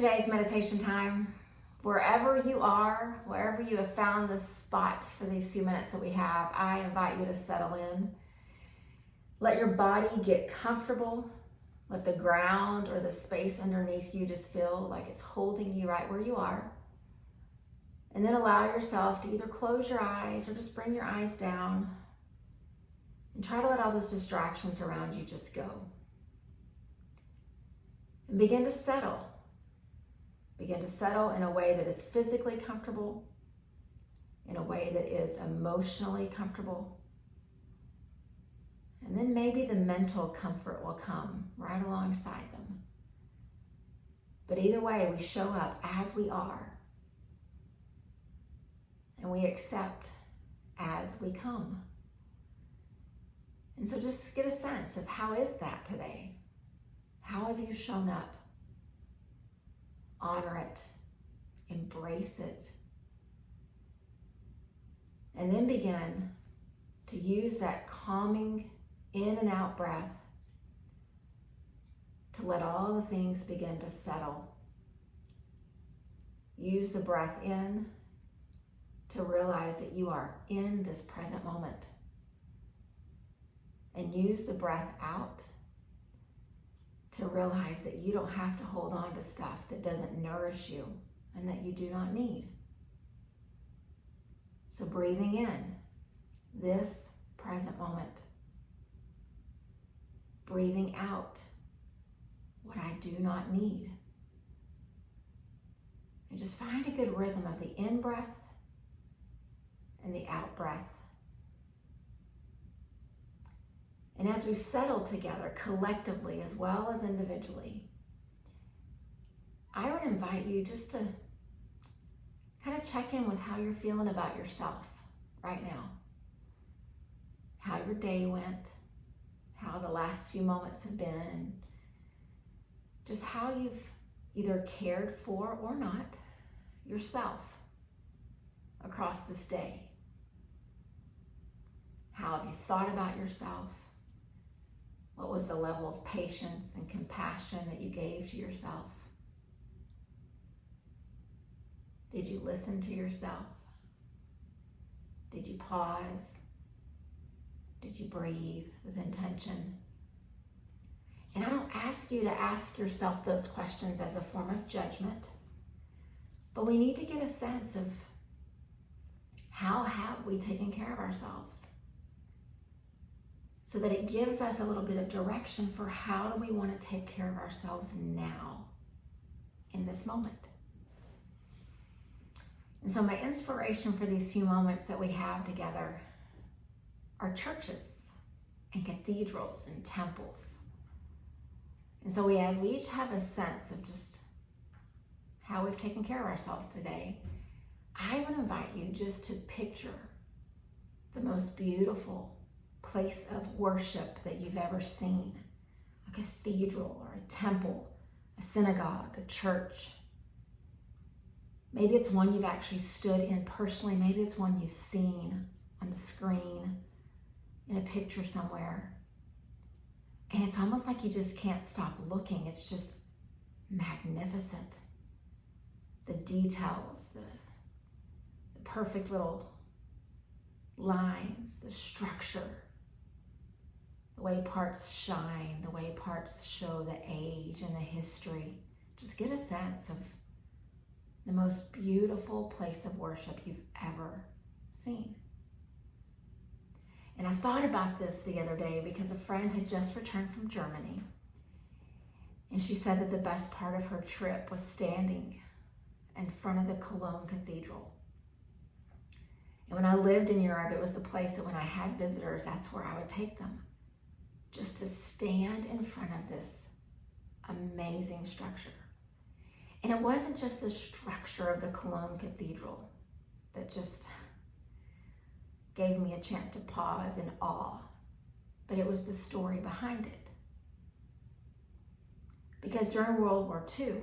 today's meditation time. Wherever you are, wherever you have found this spot for these few minutes that we have, I invite you to settle in. Let your body get comfortable. Let the ground or the space underneath you just feel like it's holding you right where you are. And then allow yourself to either close your eyes or just bring your eyes down and try to let all those distractions around you just go. And begin to settle. Begin to settle in a way that is physically comfortable, in a way that is emotionally comfortable. And then maybe the mental comfort will come right alongside them. But either way, we show up as we are. And we accept as we come. And so just get a sense of how is that today? How have you shown up? Honor it, embrace it, and then begin to use that calming in and out breath to let all the things begin to settle. Use the breath in to realize that you are in this present moment, and use the breath out to realize that you don't have to hold on to stuff that doesn't nourish you and that you do not need. So breathing in this present moment. Breathing out what I do not need. And just find a good rhythm of the in breath and the out breath. And as we settle together collectively as well as individually, I would invite you just to kind of check in with how you're feeling about yourself right now. How your day went, how the last few moments have been, just how you've either cared for or not yourself across this day. How have you thought about yourself? What was the level of patience and compassion that you gave to yourself? Did you listen to yourself? Did you pause? Did you breathe with intention? And I don't ask you to ask yourself those questions as a form of judgment, but we need to get a sense of how have we taken care of ourselves, so that it gives us a little bit of direction for how do we want to take care of ourselves now, in this moment. And so my inspiration for these few moments that we have together are churches and cathedrals and temples. And so as we each have a sense of just how we've taken care of ourselves today, I would invite you just to picture the most beautiful place of worship that you've ever seen. A cathedral or a temple, a synagogue, a church. Maybe it's one you've actually stood in personally. Maybe it's one you've seen on the screen, in a picture somewhere. And it's almost like you just can't stop looking. It's just magnificent. The details, the perfect little lines, the structure, the way parts shine, the way parts show the age and the history. Just get a sense of the most beautiful place of worship you've ever seen. And I thought about this the other day because a friend had just returned from Germany. And she said that the best part of her trip was standing in front of the Cologne Cathedral. And when I lived in Europe, it was the place that when I had visitors, that's where I would take them. Just to stand in front of this amazing structure. And it wasn't just the structure of the Cologne Cathedral that just gave me a chance to pause in awe, but it was the story behind it. Because during World War II,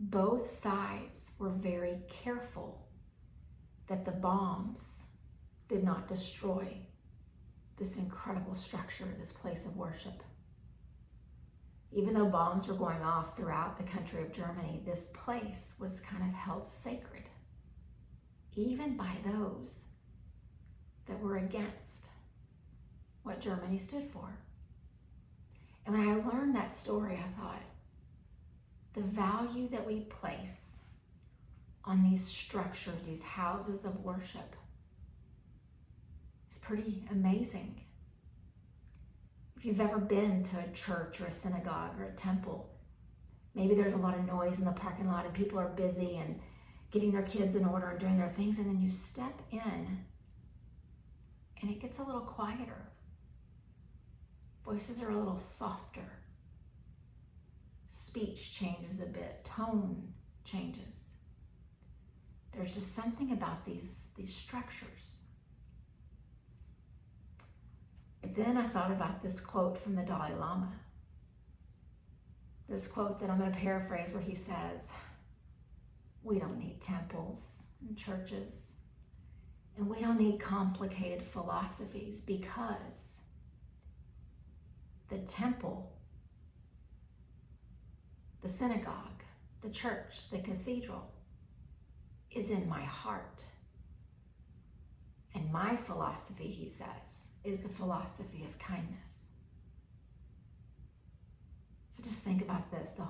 both sides were very careful that the bombs did not destroy this incredible structure, this place of worship. Even though bombs were going off throughout the country of Germany, this place was kind of held sacred, even by those that were against what Germany stood for. And when I learned that story, I thought, the value that we place on these structures, these houses of worship, is pretty amazing. If you've ever been to a church or a synagogue or a temple, maybe there's a lot of noise in the parking lot and people are busy and getting their kids in order and doing their things, and then you step in and it gets a little quieter. Voices are a little softer. Speech changes a bit. Tone changes. There's just something about these structures. But then I thought about this quote from the Dalai Lama. This quote that I'm going to paraphrase, where he says, we don't need temples and churches, and we don't need complicated philosophies, because the temple, the synagogue, the church, the cathedral is in my heart. And my philosophy, he says, is the philosophy of kindness. So just think about this. The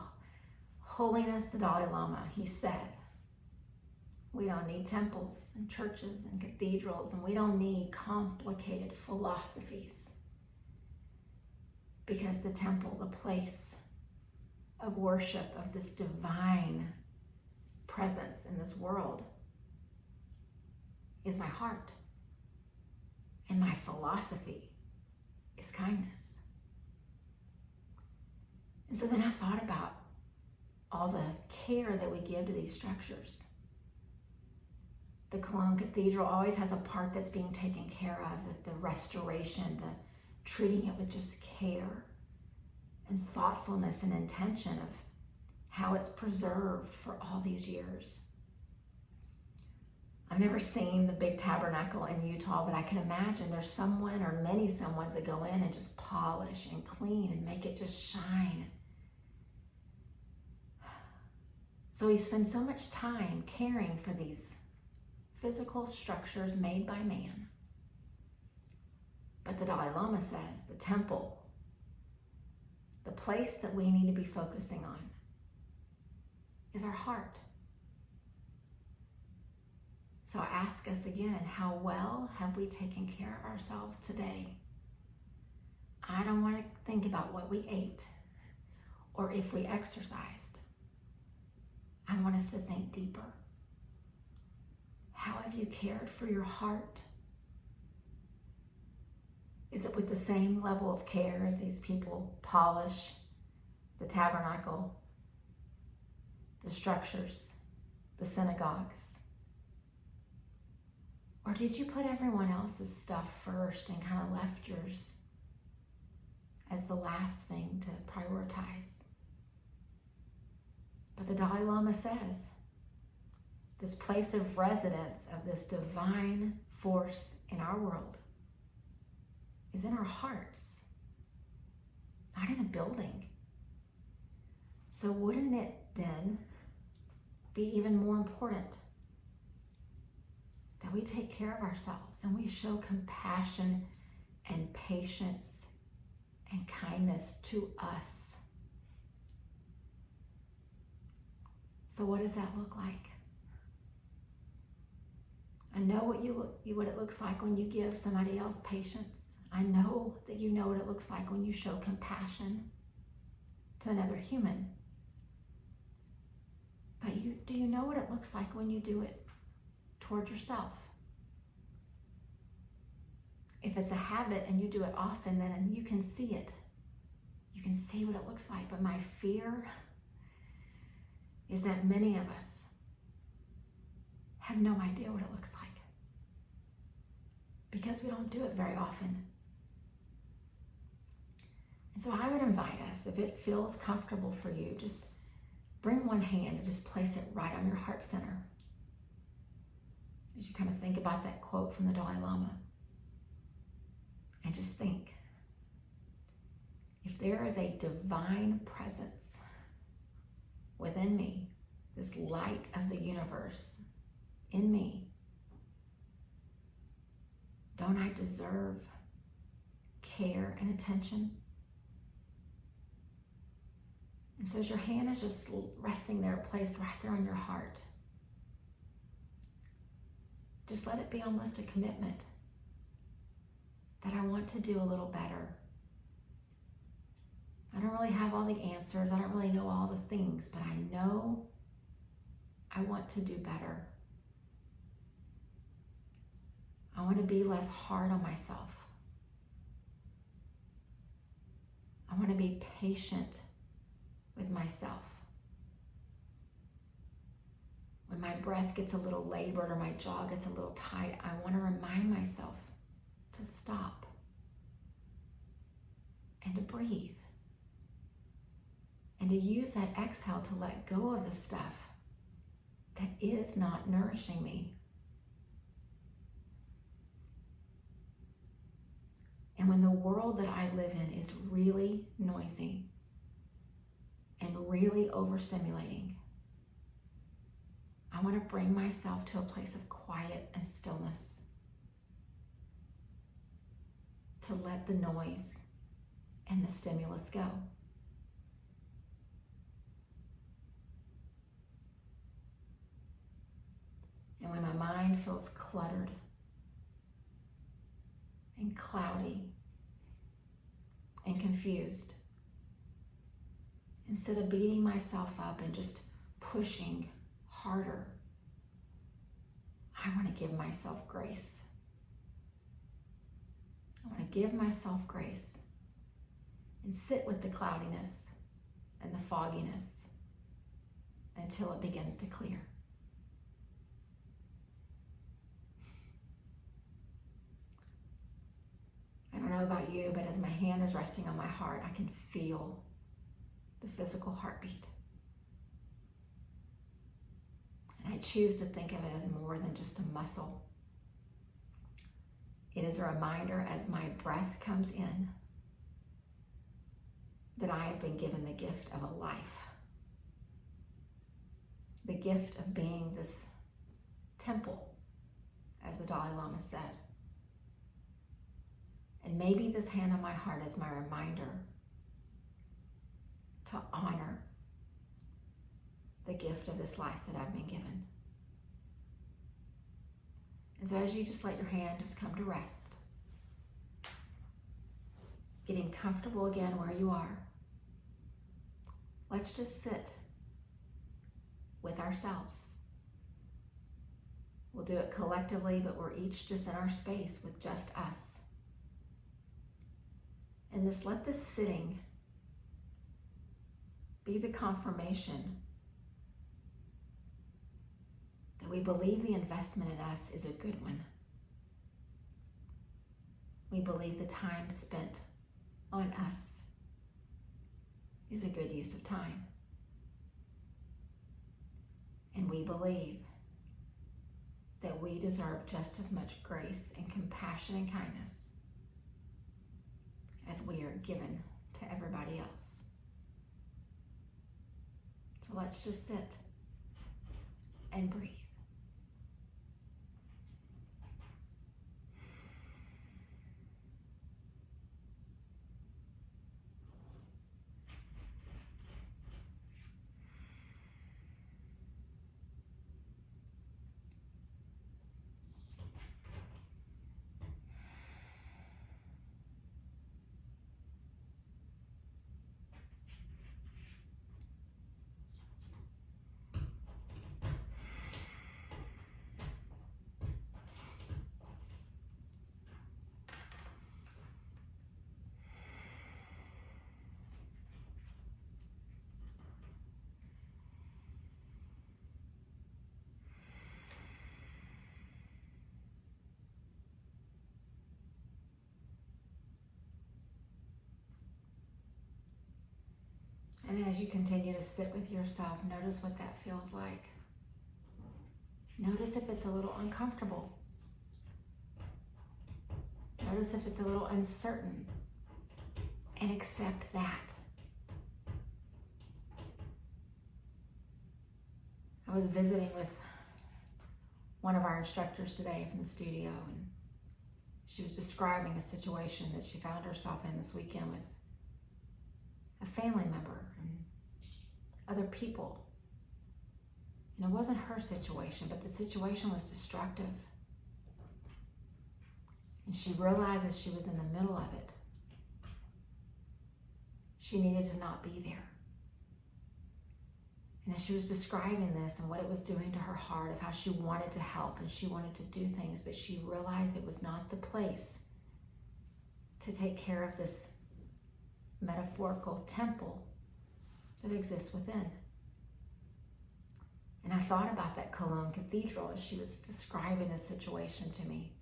holiness, the Dalai Lama, he said, we don't need temples and churches and cathedrals, and we don't need complicated philosophies, because the temple, the place of worship of this divine presence in this world, is my heart. And my philosophy is kindness. And so then I thought about all the care that we give to these structures. The Cologne Cathedral always has a part that's being taken care of, the restoration, the treating it with just care and thoughtfulness and intention of how it's preserved for all these years. I've never seen the big tabernacle in Utah, but I can imagine there's someone or many someones that go in and just polish and clean and make it just shine. So we spend so much time caring for these physical structures made by man. But the Dalai Lama says the temple, the place that we need to be focusing on, is our heart. So I ask us again, how well have we taken care of ourselves today? I don't want to think about what we ate or if we exercised. I want us to think deeper. How have you cared for your heart? Is it with the same level of care as these people polish the tabernacle, the structures, the synagogues? Or did you put everyone else's stuff first and kind of left yours as the last thing to prioritize? But the Dalai Lama says this place of residence of this divine force in our world is in our hearts, not in a building. So wouldn't it then be even more important that we take care of ourselves and we show compassion and patience and kindness to us? So what does that look like? I know what it looks like when you give somebody else patience. I know that you know what it looks like when you show compassion to another human. But do you know what it looks like when you do it towards yourself? If it's a habit and you do it often, then you can see it. You can see what it looks like. But my fear is that many of us have no idea what it looks like, because we don't do it very often. And so I would invite us, if it feels comfortable for you, just bring one hand and just place it right on your heart center as you kind of think about that quote from the Dalai Lama. And just think, if there is a divine presence within me, this light of the universe in me. Don't I deserve care and attention? And so as your hand is just resting there, placed right there on your heart, just let it be almost a commitment that I want to do a little better. I don't really have all the answers. I don't really know all the things, but I know I want to do better. I want to be less hard on myself. I want to be patient with myself. When my breath gets a little labored or my jaw gets a little tight, I want to remind myself to stop and to breathe and to use that exhale to let go of the stuff that is not nourishing me. And when the world that I live in is really noisy and really overstimulating, I want to bring myself to a place of quiet and stillness, to let the noise and the stimulus go. And when my mind feels cluttered and cloudy and confused, instead of beating myself up and just pushing harder, I want to give myself grace. I want to give myself grace and sit with the cloudiness and the fogginess until it begins to clear. I don't know about you, but as my hand is resting on my heart, I can feel the physical heartbeat. And I choose to think of it as more than just a muscle. It is a reminder as my breath comes in that I have been given the gift of a life. The gift of being this temple, as the DLama said. And maybe this hand on my heart is my reminder to honor the gift of this life that I've been given. And so as you just let your hand just come to rest, getting comfortable again where you are, let's just sit with ourselves. We'll do it collectively, but we're each just in our space with just us. And just let this sitting be the confirmation that we believe the investment in us is a good one. We believe the time spent on us is a good use of time. And we believe that we deserve just as much grace and compassion and kindness as we are given to everybody else. So let's just sit and breathe. And as you continue to sit with yourself, notice what that feels like. Notice if it's a little uncomfortable. Notice if it's a little uncertain. and accept that. I was visiting with one of our instructors today from the studio, and she was describing a situation that she found herself in this weekend with a family member and other people. And it wasn't her situation, but the situation was destructive. And she realized as she was in the middle of it, she needed to not be there. And as she was describing this and what it was doing to her heart, of how she wanted to help and she wanted to do things, but she realized it was not the place to take care of this metaphorical temple that exists within. And I thought about that Cologne Cathedral as she was describing this situation to me.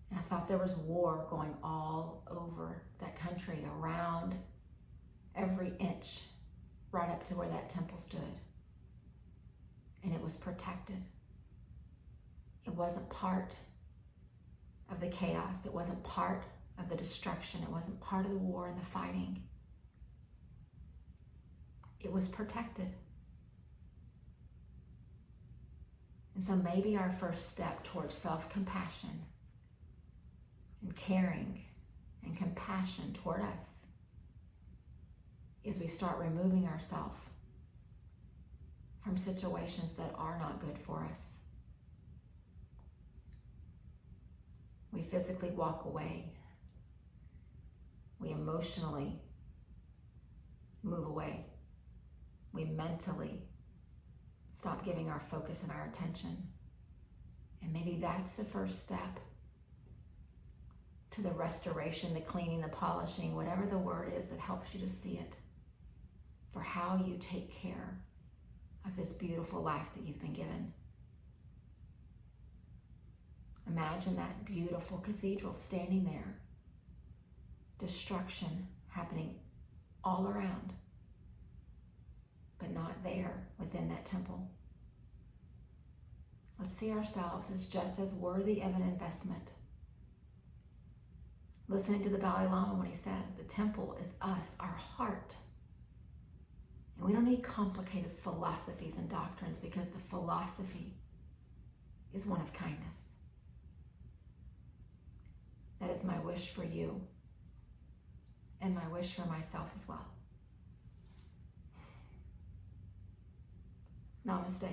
And I thought there was war going all over that country, around every inch, right up to where that temple stood. And it was protected. It wasn't part of the chaos. It wasn't part of the destruction. It wasn't part of the war and the fighting. It was protected. And so maybe our first step towards self-compassion and caring and compassion toward us is we start removing ourselves from situations that are not good for us. We physically walk away. We emotionally move away. We mentally stop giving our focus and our attention. And maybe that's the first step to the restoration, the cleaning, the polishing, whatever the word is that helps you to see it, for how you take care of this beautiful life that you've been given. Imagine that beautiful cathedral standing there, destruction happening all around, but not there within that temple. Let's see ourselves as just as worthy of an investment. Listening to the DLama when he says, the temple is us, our heart. And we don't need complicated philosophies and doctrines, because the philosophy is one of kindness. That is my wish for you, and my wish for myself as well. Namaste.